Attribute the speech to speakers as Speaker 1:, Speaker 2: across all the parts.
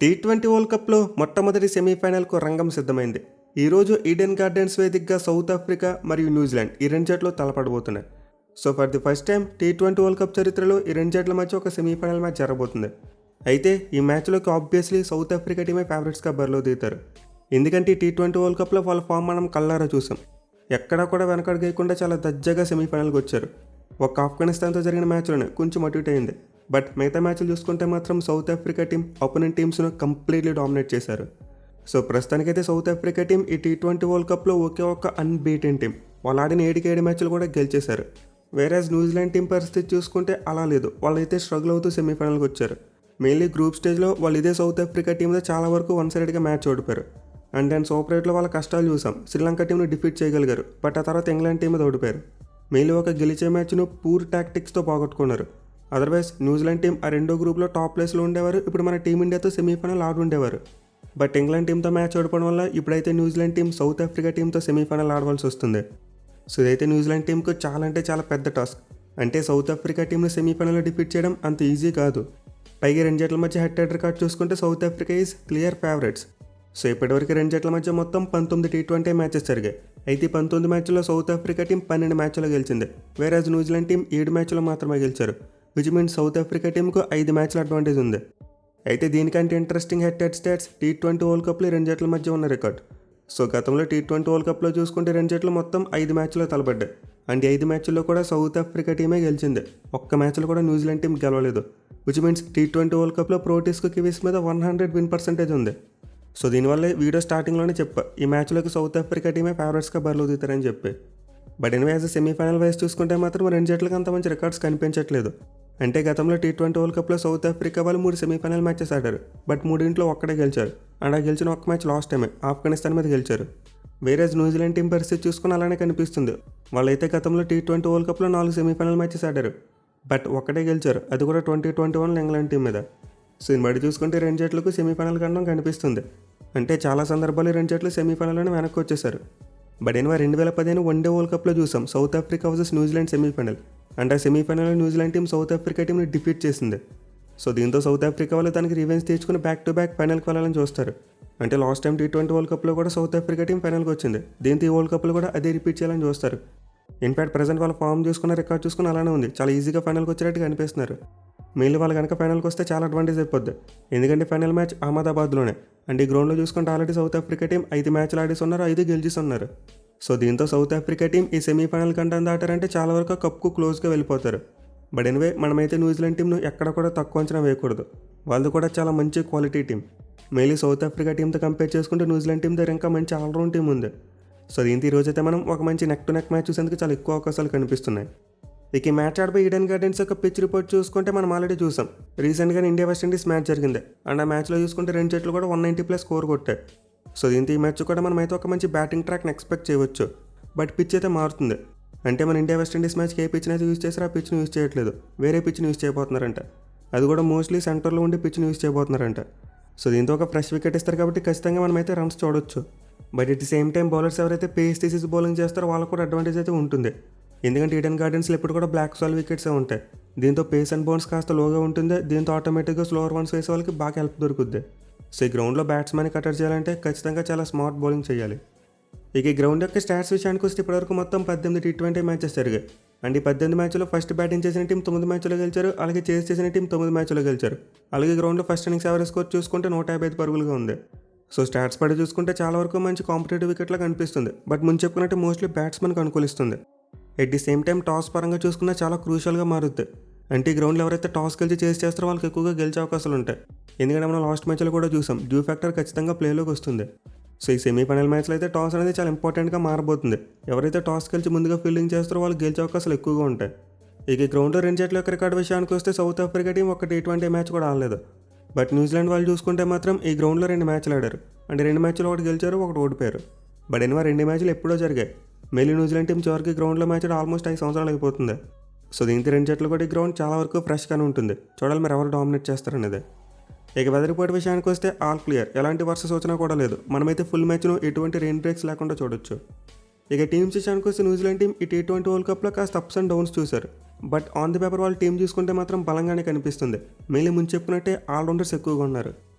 Speaker 1: T20 world కప్లో మొట్టమొదటి సెమీఫైనల్కు రంగం సిద్ధమైంది. ఈరోజు ఈడెన్ గార్డెన్స్ వేదికగా సౌత్ ఆఫ్రికా మరియు న్యూజిలాండ్ ఈ రెండు జట్లు తలపడబోతున్నాయి. So for the first time టీ20 వరల్డ్ కప్ చరిత్రలో ఈ రెండు జట్ల మధ్య ఒక సెమీఫైనల్ మ్యాచ్ జరగబోతుంది. అయితే ఈ మ్యాచ్లోకి ఆబ్వియస్లీ సౌత్ ఆఫ్రికా టీమే ఫేవరెట్స్గా బరిలో దిగుతారు. ఎందుకంటే టీ20 వరల్డ్ కప్లో వాళ్ళ ఫామ్ మనం కళ్ళారా చూసాం. ఎక్కడా కూడా వెనకడుగేయకుండా చాలా దజ్జగా సెమీఫైనల్కి వచ్చారు. ఒక ఆఫ్ఘనిస్తాన్తో జరిగిన మ్యాచ్లోనే కొంచెం అటు ఇటు అయింది. బట్ మిగతా మ్యాచ్లు చూసుకుంటే మాత్రం సౌత్ ఆఫ్రికా టీం అపోనెంట్ టీమ్స్ను కంప్లీట్లీ డామినేట్ చేశారు. సో ప్రస్తుతానికైతే సౌత్ ఆఫ్రికా టీం ఈ టీ20 వరల్డ్ కప్లో ఒకే ఒక్క అన్బీటెన్ టీం. వాళ్ళు ఆడిన 7 మ్యాచ్లు కూడా గెలిచేశారు. వేరేజ్ న్యూజిలాండ్ టీం పరిస్థితి చూసుకుంటే అలా లేదు. వాళ్ళైతే స్ట్రగుల్ అవుతూ సెమీఫైనల్కి వచ్చారు. మెయిన్లీ గ్రూప్ స్టేజ్లో వాళ్ళు ఇదే సౌత్ ఆఫ్రికా టీంతో చాలా వరకు వన్ సైడ్గా మ్యాచ్ ఓడిపారు. అండ్ దెన్ సూపర్ ఎయిట్లో వాళ్ళ కష్టాలు చూసాం. శ్రీలంక టీంను డిఫీట్ చేయగలిగారు. బట్ ఆ తర్వాత ఇంగ్లాండ్ టీం మీద ఓడిపారు. మెయిన్లీ ఒక గెలిచే మ్యాచ్ను పూర్ టాక్టిక్స్తో పోగొట్టుకున్నారు. అదర్వైజ్ న్యూజిలాండ్ టీం ఆ రెండో గ్రూప్లో టాప్ ప్లేస్లో ఉండేవారు. ఇప్పుడు మన టీమిండియాతో సెమీఫైనల్ ఆడి ఉండేవారు. బట్ ఇంగ్లాండ్ టీంతో మ్యాచ్ ఓడిపోవడం వల్ల ఇప్పుడైతే న్యూజిలాండ్ టీం సౌత్ ఆఫ్రికా టీంతో సెమీఫైనల్ ఆడవలసి వస్తుంది. సో ఇదైతే న్యూజిలాండ్ టీంకు చాలా అంటే చాలా పెద్ద టాస్క్. అంటే సౌత్ ఆఫ్రికా టీంను సెమీఫైనల్లో డిఫీట్ చేయడం అంత ఈజీ కాదు. పైగా రెండు జట్ల మధ్య హెడ్ టు హెడ్ రికార్డ్ చూసుకుంటే south Africa is clear favourites. So ఇప్పటివరకు రెండు జట్ల మధ్య మొత్తం 19 టీ20 మ్యాచెస్ జరిగాయి. అయితే 19 మ్యాచ్ల్లో సౌత్ ఆఫ్రికా టీం 12 మ్యాచ్లో గెలిచింది. వేరేజ్ న్యూజిలాండ్ టీం 7 మ్యాచ్లో మాత్రమే గెలిచారు. విచ్ మీన్స్ సౌత్ ఆఫ్రికా టీంకు 5 మ్యాచ్ల అడ్వాంటేజ్ ఉంది. అయితే దీనికంటే interesting head to head stats T20 world కప్లో రెండు జట్ల మధ్య ఉన్న రికార్డ్. సో గతంలో టీ20 వరల్డ్ కప్లో చూసుకుంటే రెండు జట్లు మొత్తం 5 మ్యాచ్లో తలపడ్డాయి. అండ్ 5 మ్యాచ్ల్లో కూడా సౌత్ ఆఫ్రికా టీమే గెలిచింది. ఒక్క మ్యాచ్లో కూడా న్యూజిలాండ్ టీం గెలవలేదు. విచ్ మీన్స్ టీ20 వరల్డ్ కప్లో ప్రోటీస్కు కివీస్ మీద 100 విన్ పర్సెంటేజ్ ఉంది. సో దీనివల్ల వీడియో స్టార్టింగ్లోనే చెప్పా ఈ మ్యాచ్లోకి సౌత్ ఆఫ్రికా టీమే ఫేవరెట్స్గా బరిలో దిగుతారని చెప్పి. But anyway as semi-final wise చూసుకుంటే మాత్రం రెండు జట్లకు అంత మంచి రికార్డ్స్ కనిపించట్లేదు. అంటే గతంలో టీ20 వరల్డ్ కప్లో సౌత్ ఆఫ్రికా వాళ్ళు 3 సెమీఫైనల్ మ్యాచెస్ ఆడారు. బట్ 3 ఒక్కడే గెలిచారు. అండ్ ఆ గెలిచిన ఒక్క మ్యాచ్ లాస్ట్ టైమే ఆఫ్ఘనిస్తాన్ మీద గెలిచారు. వేరేజ్ న్యూజిలాండ్ టీం పరిస్థితి చూసుకుని అలానే కనిపిస్తుంది. వాళ్ళైతే గతంలో టీ20 వరల్డ్ కప్లో 4 సెమీఫైనల్ మ్యాచెస్ ఆడారు. బట్ ఒక్కటే గెలిచారు. అది కూడా 2021 ఇంగ్లాండ్ టీం మీద. సో దీన్ని బట్టి చూసుకుంటే రెండు జట్లకు సెమీఫైనల్ కన్నా కనిపిస్తుంది. అంటే చాలా సందర్భాలు రెండు జట్లు సెమీఫైనల్లోనే వెనక్కి వచ్చేసారు. బట్ ఎనివే 2015 వన్డే వరల్డ్ కప్లో చూసాం south Africa versus New Zealand semi-final. అంటే ఆ సెమీఫైనల్లో న్యూజిలాండ్ టీం సౌత్ ఆఫ్రికా టీంని డిఫీట్ చేసింది. సో దీంతో సౌత్ ఆఫ్రికా వాళ్ళు దానికి రివెంజ్ తీర్చుకుని బ్యాక్ టు బ్యాక్ ఫైనల్కి వెళ్ళాలని చూస్తారు. అంటే లాస్ట్ టైం టీ20 వరల్డ్ కప్లో కూడా సౌత్ ఆఫ్రికా టీం ఫైనల్కి వచ్చింది. దీంతో ఈ వరల్డ్ కప్లో కూడా అదే రిపీట్ చేయాలని చూస్తారు. ఇన్ఫాక్ట్ ప్రజెంట్ వాళ్ళ ఫామ్ చూసుకున్న రికార్డ్ చూసుకుని అలానే ఉంది. చాలా ఈజీగా ఫైనల్కి వచ్చేటట్టు కనిపిస్తున్నారు. మెయిన్లీ వాళ్ళు కనుక ఫైనల్కి వస్తే చాలా అడ్వాంటేజ్ అయిపోద్ది. ఎందుకంటే ఫైనల్ మ్యాచ్ అహ్మదాబాద్లోనే. అండ్ ఈ గ్రౌండ్లో చూసుకుంటే ఆల్రెడీ సౌత్ ఆఫ్రికా టీం 5 మ్యాచ్లు ఆడేసి ఉన్నారు, 5 గెలిచేసి ఉన్నారు. సో దీంతో సౌత్ ఆఫ్రికా టీం ఈ సెమీఫైనల్ కంటే దాటారంటే చాలా వరకు కప్కు క్లోజ్గా వెళ్ళిపోతారు. బట్ ఎనివే మనమైతే న్యూజిలాండ్ టీంను ఎక్కడ కూడా తక్కువ అంచనా వేయకూడదు. వాళ్ళు కూడా చాలా మంచి quality team. Mainly south Africa టీంతో కంపేర్ చేసుకుంటే న్యూజిలాండ్ టీం దగ్గర ఇంకా మంచి ఆల్రౌండ్ టీం ఉంది. సో దీంతో ఈరోజైతే మనం ఒక మంచి నెక్ టు నెక్ మ్యాచ్ చూసేందుకు చాలా ఎక్కువ అవకాశాలు కనిపిస్తున్నాయి. ఇక ఈ మ్యాచ్ ఆడిపోయి ఈడెన్ గార్డెన్స్ యొక్క పిచ్ రిపోర్ట్ చూసుకుంటే మనం ఆల్రెడీ చూసాం. రీసెంట్గా ఇండియా వెస్టిండీస్ మ్యాచ్ జరిగింది. అండ్ ఆ మ్యాచ్లో చూసుకుంటే రెండు జట్లు కూడా 190+ స్కోర్ కొట్టాయి. సో దీంతో ఈ మ్యాచ్ కూడా మనమైతే ఒక మంచి బ్యాటింగ్ ట్రాక్ని ఎక్స్పెక్ట్ చేయవచ్చు. బట్ పిచ్ అయితే మారుతుంది. అంటే మన ఇండియా వెస్టిండీస్ మ్యాచ్కి ఏ పిచ్ని అయితే యూజ్ చేస్తారో ఆ పిచ్ని యూజ్ చేయట్లేదు, వేరే పిచ్ని యూజ్ చేయబోతున్నారంట. అది కూడా మోస్ట్లీ సెంటర్లో ఉండి పిచ్ని యూజ్ చేయబోతున్నారంట. సో దీంతో ఒక ఫ్రెష్ వికెట్ ఇస్తారు కాబట్టి ఖచ్చితంగా మనమైతే రన్స్ చూడొచ్చు. But at the same time bowlers ఎవరైతే పేస్ తీసేసి బౌలింగ్ చేస్తారో వాళ్ళకు కూడా అడ్వాంటేజ్ అయితే ఉంటుంది. ఎందుకంటే ఈడెన్ గార్డెన్స్లో ఎప్పుడు కూడా బ్లాక్ సాల్ వికెట్సే ఉంటాయి. దీంతో పేస్ అండ్ బౌన్స్ కాస్త లోగా ఉంటుంది. దీంతో ఆటోమేటిక్గా స్లోవర్ వన్స్ వేసే వాళ్ళకి బాగా హెల్ప్ దొరుకుద్ది. సో ఈ గ్రౌండ్లో బ్యాట్స్మెన్ కటర్ చేయాలంటే ఖచ్చితంగా చాలా స్మార్ట్ బౌలింగ్ చేయాలి. ఇక ఈ గ్రౌండ్ యొక్క స్టాట్స్ విషయానికి వస్తే ఇప్పటివరకు మొత్తం 18 టీ20 మ్యాచెస్ జరిగాయి. అండ్ ఈ 18 మ్యాచ్లో ఫస్ట్ బ్యాటింగ్ చేసిన టీం 9 మ్యాచ్లో గెలిచారు. అలాగే చేస్ చేసిన టీం 9 మ్యాచ్లో గెలిచారు. అలాగే గ్రౌండ్లో ఫస్ట్ ఇన్నింగ్స్ యావరేజ్ స్కోర్ చూసుకుంటే 155 పరుగులుగా ఉంది. సో స్టాట్స్ పడి చూసుకుంటే చాలా వరకు మంచి కాంపిటేటివ్ వికెట్లా కనిపిస్తుంది. బట్ ముందు చెప్పుకున్నట్టు మోస్ట్లీ బ్యాట్స్మెన్కి అనుకూలిస్తుంది. At the same time toss పరంగా చూసుకున్నా చాలా క్రూషియల్గా మారుద్ది. అంటే ఈ గ్రౌండ్లో ఎవరైతే టాస్ గెలిచి చేసి చేస్తారో వాళ్ళకి ఎక్కువగా గెలిచే అవకాశాలు ఉంటాయి. ఎందుకంటే మనం లాస్ట్ మ్యాచ్లో కూడా చూసాం డ్యూ ఫ్యాక్టర్ ఖచ్చితంగా ప్లేలోకి వస్తుంది. సో ఈ సెమీఫైనల్ మ్యాచ్లో అయితే టాస్ అనేది చాలా ఇంపార్టెంట్గా మారబోతుంది. ఎవరైతే టాస్ గెలిచి ముందుగా ఫీల్డింగ్ చేస్తారో వాళ్ళు గెలిచే అవకాశాలు ఎక్కువగా ఉంటాయి. ఇక ఈ గ్రౌండ్లో రెండు జట్ల యొక్క రికార్డు విషయానికి వస్తే సౌత్ ఆఫ్రికా టీం ఒక టీ20 మ్యాచ్ కూడా ఆడలేదు. బట్ న్యూజిలాండ్ వాళ్ళు చూసుకుంటే మాత్రం ఈ గ్రౌండ్లో 2 మ్యాచ్లు ఆడారు. అంటే 2 మ్యాచ్లు ఒకటి గెలిచారు, ఒకటి ఓడిపోయారు. బట్ ఎనివే 2 మ్యాచ్లు ఎప్పుడో జరిగాయి. మెయిన్లీ న్యూజిలాండ్ టీం చివరికి గ్రౌండ్లో మ్యాచ్ ఆల్మోస్ట్ 5 సంవత్సరాలు అయిపోతుంది. సో దీంతో రెండు జట్లు కూడా ఈ గ్రౌండ్ చాలా వరకు ఫ్రెష్గానే ఉంటుంది. చూడాలి మరి ఎవరు డామినేట్ చేస్తారనేది. ఇక వెదర్ రిపోర్ట్ విషయానికి వస్తే ఆల్ క్లియర్, ఎలాంటి వర్ష సూచన కూడా లేదు. మనమైతే ఫుల్ మ్యాచ్ను ఎటువంటి రెయిన్ బ్రేక్స్ లేకుండా చూడొచ్చు. ఇక టీమ్స్ విషయానికి వస్తే న్యూజిలాండ్ టీం ఈ టీ20 వరల్డ్ కప్లో కాస్త అప్స్ అండ్ డౌన్స్ చూశారు. బట్ ఆన్ ది పేపర్ వాళ్ళ టీం చూసుకుంటే మాత్రం బలంగానే కనిపిస్తుంది. మెయిన్లీ ముందు చెప్పుకున్నట్టే ఆల్రౌండర్స్ ఎక్కువగా ఉన్నారు.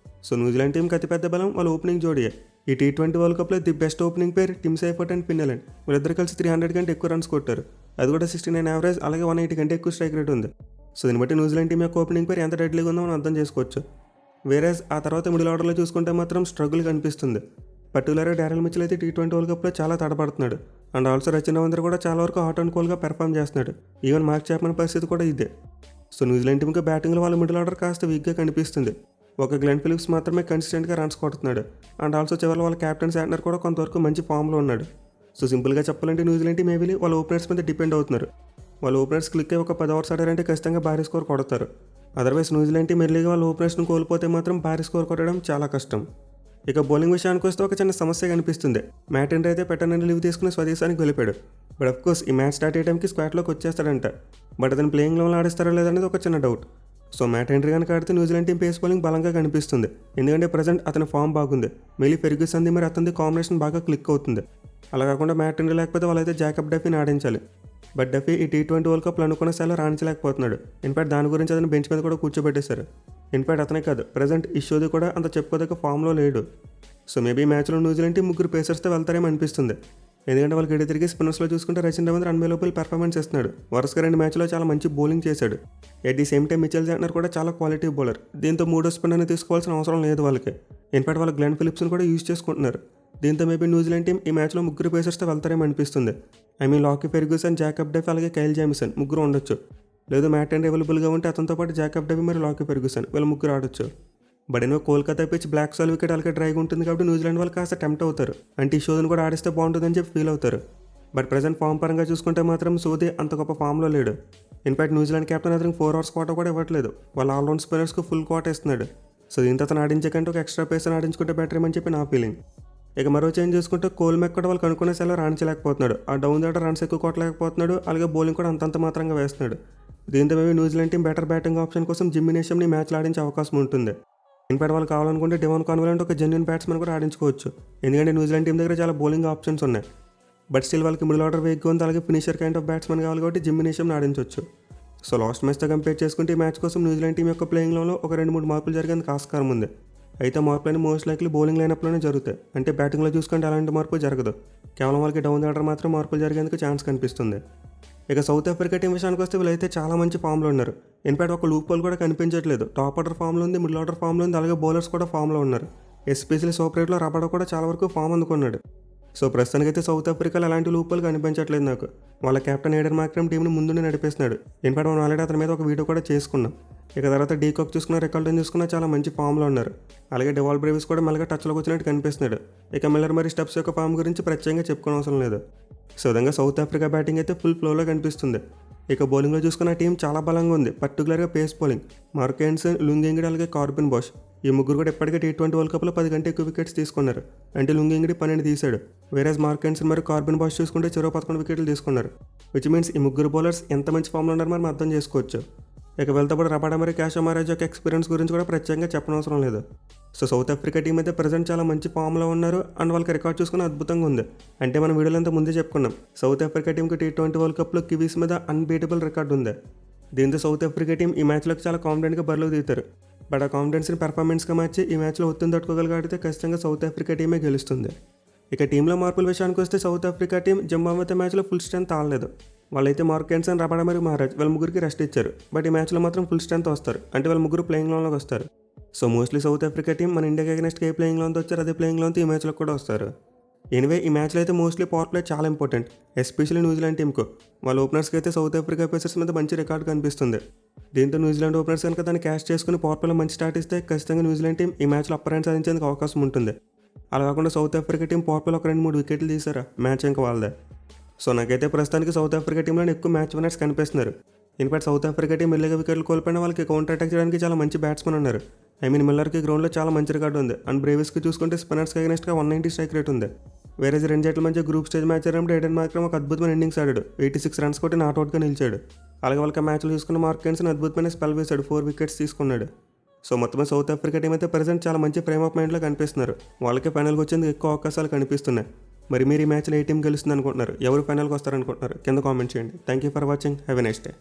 Speaker 1: సో న్యూజిలాండ్ టీంకి అతిపెద్ద బలం వాళ్ళ ఓపెనింగ్ జోడీయే. ఈ T20 వరల్డ్ కప్లో the best opening pair Tim Seifert and Finn Allen. వీళ్ళిద్దరు కలిసి 300 కంటే ఎక్కువ రన్స్ కొట్టారు. అది కూడా 69 యావరేజ్, అలాగే 180 కంటే ఎక్కువ స్ట్రైక్ రేట్ ఉంది. సో దీన్ని బట్టి న్యూజిలాండ్ టీం యొక్క ఓపెనింగ్ పేర్ ఎంత డెడ్లీగా ఉందో మనం అర్థం చేసుకోవచ్చు. వేరేస్ ఆ తర్వాత మిడిల్ ఆర్డర్లో చూసుకుంటే మాత్రం స్ట్రగుల్ కనిపిస్తుంది. పర్టికులర్గా డారెల్ మిచెల్ అయితే T20 వరల్డ్ కప్లో చాలా తడబడుతున్నాడు. అండ్ ఆల్సో రచిన్ రవీంద్ర కూడా చాలా వరకు హాట్ అండ్ కోల్గా పెర్ఫామ్ చేస్తున్నాడు. ఈవెన్ మార్క్ చాప్మన్ పరిస్థితి కూడా ఇదే. సో న్యూజిలాండ్ టీంకి బ్యాటింగ్లో వాళ్ళ మిడిల్ ఆర్డర్ కాస్త వీక్గా కనిపిస్తుంది. ఒక గ్లెన్ ఫిలిప్స్ మాత్రమే కన్సిస్టెంట్గా రన్స్ కొడుతున్నాడు. అండ్ ఆల్సో చివరి వాళ్ళ కెప్టెన్ శాంట్నర్ కూడా కొంతవరకు మంచి ఫామ్లో ఉన్నాడు. సో సింపుల్గా చెప్పాలంటే న్యూజిలాండ్ టీం మేబీ వాళ్ళ ఓపెనర్స్ మీద డిపెండ్ అవుతున్నారు. వాళ్ళ ఓపెనర్స్ క్లిక్ అయ్యి ఒక 10 ఓవర్స్ ఆడారంటే ఖచ్చితంగా భారీ స్కోర్ కొడతారు. అదర్వైజ్ న్యూజిలాండ్ టీం ఎర్లీగా వాళ్ళ ఓపెనర్స్ని కోల్పోతే మాత్రం భారీ స్కోర్ కొట్టడం చాలా కష్టం. ఇక బౌలింగ్ విషయానికి వస్తే ఒక చిన్న సమస్య కనిపిస్తుంది. మ్యాట్ హెన్రీ అయితే పెటర్నరీ లీవ్ తీసుకుని స్వదేశానికి వెళ్ళిపోయాడు. బట్ అఫ్ కోర్స్ ఈ మ్యాచ్ స్టార్ట్ అయ్యేటంకి స్క్వాడ్లోకి వచ్చేస్తాడంట. బట్ అతను ప్లేయింగ్ లెవెల్ ఆడిస్తారో లేదనేది ఒక చిన్న డౌట్. సో మ్యాట్ హెన్రీ కనుక ఆడితే న్యూజిలాండ్ టీం పేస్ బౌలింగ్ బలంగా కనిపిస్తుంది. ఎందుకంటే ప్రజెంట్ అతని ఫామ్ బాగుంది. మెయిలీ ఫెర్గ్యూసన్ది మరి అతనిది కాంబినేషన్ బాగా క్లిక్ అవుతుంది. అలా కాకుండా మ్యాట్ హెన్రీ లేకపోతే వాళ్ళైతే జాకబ్ డఫీని ఆడించాలి. బట్ డఫీ ఈ T20 వరల్డ్ కప్లో అనుకున్న స్థాయిలో రాణించలేకపోతున్నాడు. ఇన్ఫాక్ట్ దాని గురించి అతను బెంచ్ మీద కూడా కూర్చోబెట్టేశారు. ఇన్ఫాక్ట్ అతనే కాదు, ప్రజెంట్ ఇష్యూది కూడా అంత చెప్పుకోదగ్గ ఫామ్లో లేడు. సో మేబీ మ్యాచ్లో న్యూజిలాండ్ టీం 3 పేసర్స్తో వెళ్తారేమో అనిపిస్తుంది. ఎందుకంటే వాళ్ళకి ఎడి తిరిగి స్పిన్నర్స్లో చూసుకుంటే రచిన్ రవీంద్ర అన్బెలబుల్ పెర్ఫార్మెన్స్ ఇస్తున్నాడు. వరుసగా 2 మ్యాచ్లో చాలా మంచి బౌలింగ్ చేశాడు. At the same time Mitchell Santner కూడా చాలా క్వాలిటీ బౌలర్. దీంతో 3వ స్పిన్నర్ని తీసుకోవాల్సిన అవసరం లేదు వాళ్ళకి. ఇన్ఫాక్ట్ వాళ్ళ గ్లెన్ ఫిలిప్స్ని కూడా యూజ్ చేసుకుంటున్నారు. దీంతో మేబీ న్యూజిలాండ్ టీం ఈ మ్యాచ్లో 3 పేసర్స్తో వెళ్తారేమో అనిపిస్తుంది. లాకీ ఫెర్గ్యూసన్, జాకబ్ డఫీ, అలాగే కైల్ జామిసన్ 3 ఉండొచ్చు. లేదు మ్యాట్ హెన్రీ అవైలబుల్గా ఉంటే అతనితో పాటు జాకబ్ డఫీ మరియు లాకీ ఫెర్గ్యూసన్ వీళ్ళు 3 ఆడొచ్చు. బట్ ఎన్నో కోల్కతా పిచ్ బ్లాక్ సాల్ వికెట్ అలాగే డ్రైగా ఉంటుంది కాబట్టి న్యూజిలాండ్ వాళ్ళు కాస్త టెంప్ట్ అవుతారు. అంటే ఈ షోని కూడా ఆడిస్తే బాగుంటుందని చెప్పి ఫీల్ అవుతారు. బట్ ప్రజెంట్ ఫామ్ పరంగా చూసుకుంటే మాత్రం సోది అంత గొప్ప ఫామ్లో లేడు. ఇన్ఫాక్ట్ న్యూజిలాండ్ కెప్టెన్ అతనికి 4 అవర్స్ క్వార్టర్ కూడా ఇవ్వట్లేదు. వాళ్ళ ఆల్రౌండ్ స్పిన్నర్స్కి ఫుల్ క్వార్టర్ ఇస్తున్నాడు. సో దీంతో అతను ఆడించే కంటే ఒక ఎక్స్ట్రా పేసర్ ఆడించుకుంటే బెటర్ అని చెప్పి నా ఫీలింగ్. ఇక మరో చేంజ్ చూసుకుంటే కోల్ మెక్ కూడా వాళ్ళకి అనుకునే స్థాయిలో రాణించలేకపోతున్నాడు. ఆ డౌన్ దాట రన్స్ ఎక్కువ కొట్టలేకపోతున్నాడు. అలాగే బౌలింగ్ కూడా అంతంత మాత్రంగా వేస్తున్నాడు. దీంతో maybe New Zealand team better batting option కోసం జిమ్మీ నేషంని మ్యాచ్లో ఆడించే అవకాశం ఉంటుంది. ఇన్ఫాక్ట్ వాళ్ళు కావాలనుకుంటే డెవాన్ కాన్వెల్ అంటే ఒక జెన్యూన్ బ్యాట్స్మెన్ కూడా ఆడించుకోవచ్చు. ఎందుకంటే న్యూజిలాండ్ టీం దగ్గర చాలా బౌలింగ్ ఆప్షన్స్ ఉన్నాయి. బట్ స్టిల్ వాళ్ళకి మిడిల్ ఆర్డర్ వేగ్గా ఉంది, అలాగే ఫినిషర్ కైండ్ ఆఫ్ బ్యాట్స్మెన్ కావాలి కాబట్టి జిమ్మీ నేషంని ఆడించవచ్చు. సో లాస్ట్ మ్యాచ్తో కంపేర్ చేసుకుంటే ఈ మ్యాచ్ కోసం న్యూజిలాండ్ టీం యొక్క ప్లేయింగ్లో ఒక 2-3 మార్పులు జరిగేందుకు ఆస్కారం ఉంది. అయితే మార్పులని మోస్ట్ లైక్లీ బౌలింగ్ లైనప్లోనే జరుగుతాయి. అంటే బ్యాటింగ్లో చూసుకుంటే అలాంటి మార్పు జరగదు. కేవలం వాళ్ళకి డౌన్ ఆర్డర్ మాత్రం మార్పులు జరిగేందుకు ఛాన్స్ కనిపిస్తుంది. ఇక సౌత్ ఆఫ్రికా టీం విషయానికి వస్తే వీళ్ళైతే చాలా మంచి ఫామ్లో ఉన్నారు. ఇన్ఫాక్ట్ ఒక లూప్ పోల్ కూడా కనిపించట్లేదు. టాప్ ఆర్డర్ ఫామ్లో ఉంది, మిడిల్ ఆర్డర్ ఫామ్లో ఉంది, అలాగే బౌలర్స్ కూడా ఫామ్లో ఉన్నారు. ఎస్పెషల్లీ సూపరేట్లో రబడ కూడా చాలా వరకు ఫామ్ అందుకున్నాడు. సో ప్రస్తుతానికైతే సౌత్ ఆఫ్రికాలో అలాంటి లూప్ పోల్ కనిపించట్లేదు నాకు. వాళ్ళ కెప్టెన్ ఏడెన్ మార్క్రమ్ టీంని ముందునే నడిపిస్తున్నాడు. ఇన్ఫాక్ట్ మనం ఆల్రెడీ అతని మీద ఒక వీడియో కూడా చేసుకున్నాం. ఇక తర్వాత డీకాక్ చూసుకున్న, రికార్డన్ చూసుకున్న చాలా మంచి ఫామ్లో ఉన్నారు. అలాగే డెవాల్ బ్రేవిస్ కూడా మెల్లగా టచ్లోకి వచ్చినట్టు కనిపిస్తున్నాడు. ఇక మిల్లర్ మరి స్టెప్స్ యొక్క ఫామ్ గురించి ప్రత్యేకంగా చెప్పుకోవడం అవసరం లేదు. సో విధంగా సౌత్ ఆఫ్రికా బ్యాటింగ్ అయితే ఫుల్ ఫ్లోలో కనిపిస్తుంది. ఇక బౌలింగ్లో చూసుకున్న టీం చాలా బలంగా ఉంది. పర్టికులర్గా pace bowling Marco Jansen, Lungi Ngidi, అలాగే కార్బిన్ బాష్ ఈ 3 కూడా ఇప్పటికే T20 వరల్డ్ కప్లో 10 కంటే ఎక్కువ వికెట్స్ తీసుకున్నారు. అంటే లుంగ్ ఇంగ్డి 12 తీశాడు. వేరేస్ మార్క్ హెన్సన్ మరియు కార్బిన్ బాష్ చూసుకుంటే చెరో 11 వికెట్లు తీసుకున్నారు. విచ్ మీన్స్ ఈ 3 బౌలర్స్ ఎంత మంచి ఫామ్లో ఉన్నారు మనం అర్థం చేసుకోవచ్చు. ఇక వెళ్తా కూడా రబాడా మరియు క్యాషో మహారాజ్ యొక్క ఎక్స్పీరియన్స్ గురించి కూడా ప్రత్యేకంగా చెప్పనవసరం లేదు. సో సౌత్ ఆఫ్రికా టీం అయితే ప్రజెంట్ చాలా మంచి ఫామ్లో ఉన్నారు. అండ్ వాళ్ళకి రికార్డ్ చూసుకుని అద్భుతంగా ఉంది. అంటే మనం వీడియోలో అంతా ముందే చెప్పుకున్నాం, సౌత్ ఆఫ్రికా టీంకి T20 వరల్డ్ కప్లో కివీస్ మీద అన్బీటబుల్ రికార్డు ఉంది. దీంతో సౌత్ ఆఫ్రికా టీం ఈ మ్యాచ్లోకి చాలా కాన్ఫిడెంట్గా బరిలో దిగుతారు. బట్ ఆ కాన్ఫిడెన్స్ని పెర్ఫార్మెన్స్గా మార్చి ఈ మ్యాచ్లో ఒత్తిడి తట్టుకోగలిగితే ఖచ్చితంగా సౌత్ ఆఫ్రికా టీమే గెలుస్తుంది. ఇక టీంలో మార్పుల విషయానికి వస్తే సౌత్ ఆఫ్రికా టీం జింబాబ్వే మ్యాచ్లో ఫుల్ స్ట్రెంత్ ఆడలేదు. వాళ్ళైతే మార్క్ హెన్సన్, రబాడా మరియు మహారాజ్ వీళ్ళ 3కి రెస్ట్ ఇచ్చారు. బట్ ఈ మ్యాచ్లో మాత్రం ఫుల్ స్ట్రెంత్ వస్తారు. అంటే వాళ్ళ 3 ప్లేయింగ్ లోన్లోకి వస్తారు. So mostly south Africa team మన ఇండియాకి అగెన్స్ట్ ఏ ప్లేయింగ్ లోన్తో వచ్చారు అదే ప్లేయింగ్ లోన్తో ఈ మ్యాచ్లో కూడా వస్తారు. ఎనివే ఈ మ్యాచ్లో అయితే మోస్ట్లీ పవర్ ప్లే చాలా ఇంపార్టెంట్, ఎస్పెషల్లీ న్యూజిలాండ్ టీంకు. వాళ్ళ ఓపెనర్స్కి అయితే సౌత్ ఆఫ్రికా పేసర్స్ మీద మంచి రికార్డు కనిపిస్తుంది. దీంతో న్యూజిలాండ్ ఓపెనర్స్ కనుక దాన్ని క్యాష్ చేసుకుని పవర్ ప్లేలో మంచి స్టార్ట్ ఇస్తే ఖచ్చితంగా న్యూజిలాండ్ టీం ఈ మ్యాచ్లో అప్పర్ హ్యాండ్ సాధించేందుకు అవకాశం ఉంటుంది. అలా కాకుండా సౌత్ ఆఫ్రికా టీం పవర్ ప్లేలో ఒక 2-3 వికెట్లు తీసారా మ్యాచ్ ఇంకా వాళ్ళదే. సో నాకైతే ప్రస్తుతానికి సౌత్ ఆఫ్రికా టీంలో ఎక్కువ మ్యాచ్ విన్నర్స్ కనిపిస్తున్నారు. ఇన్ఫాక్ట్ సౌత్ ఆఫ్రికా టీం మెల్లగా వికెట్లు కోల్పోయిన వాళ్ళకి కౌంటర్ అటాక్ చేయడానికి చాలా మంచి బ్యాట్స్మెన్ ఉన్నారు. మిల్లర్కి గ్రౌండ్లో చాలా మంచి రికార్డు ఉంది. అండ్ బ్రేవిస్కి చూసుకుంటే స్పిన్నర్స్కి అగెన్స్ట్గా 190 స్ట్రైక్ రేట్ ఉంది. వేరే 2 జట్ల మధ్య గ్రూప్ స్టేజ్ మ్యాచ్ ఆడినప్పుడు ఏడెన్ మార్క్రమ్ ఒక అద్భుతమైన ఇన్నింగ్స్ ఆడాడు. 86 రన్స్ కొట్టి నాట్అవుట్గా నిలిచాడు. అలాగే వాళ్ళకి మ్యాచ్లు చూసుకున్న మార్క్ హెన్సన్ అద్భుతమైన స్పెల్ వేశాడు, 4 వికెట్స్ తీసుకున్నాడు. సో మొత్తం సౌత్ ఆఫ్రికా టీం అయితే ప్రజెంట్ చాలా మంచి ఫ్రేమ్ ఆఫ్ మైండ్లో కనిపిస్తున్నారు. వాళ్ళకి ఫైనల్కి వచ్చేందుకు ఎక్కువ అవకాశాలు కనిపిస్తున్నాయి. మరి మీరు ఈ మ్యాచ్లో ఏ టీం గెలుస్తుంది అనుకుంటున్నారు, ఎవరు ఫైనల్కి వస్తారనుకుంటున్నారు కింద కామెంట్ చేయండి. Thank you for watching, have a nice day.